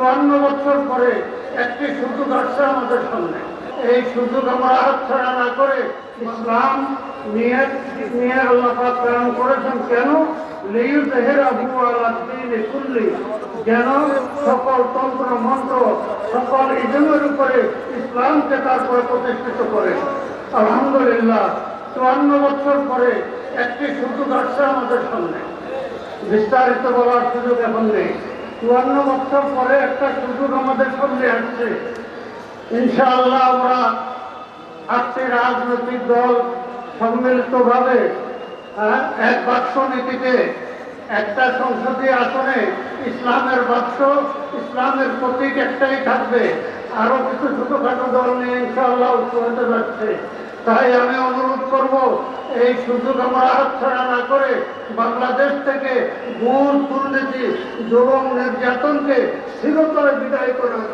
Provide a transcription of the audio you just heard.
54 বছর পরে একটি সুযোগ আসছে আমাদের সামনে। এই সুযোগ আমরা হাতছাড়া না করে ইসলাম নিয়ে আল্লাহ পাক প্রেরণ করেছেন। কেন? লিইয়ুযহিরাহু আলা দ্বীনি কুল্লি, যেন সকল তন্ত্র মন্ত্র সকল ইলমের উপরে ইসলামকে তারপরে প্রতিষ্ঠিত করে। আলহামদুলিল্লাহ, 54 বছর পরে একটি সুযোগ আসছে আমাদের সামনে। বিস্তারিত বলার সুযোগ এখন নেই। 54 বছর পরে একটা সুযোগ আমাদের সামনে আসছে। ইনশাআল্লাহ আমরা 8টি রাজনৈতিক দল সম্মিলিতভাবে এক বাক্স নীতিতে একটা সংসদীয় আসনে ইসলামের বাক্স, ইসলামের প্রতীক একটাই থাকবে। আরো কিছু ছোটখাটো দল নিয়ে ইনশাআল্লাহ ঐক্য হতে যাচ্ছে। তাই আমি অনুরোধ করব, এই সুযোগ আমরা হাতছাড়া না করে বাংলাদেশ থেকে ঘুষ, দুর্নীতি, জুলুম, নির্যাতনকে চিরতরে বিদায় করার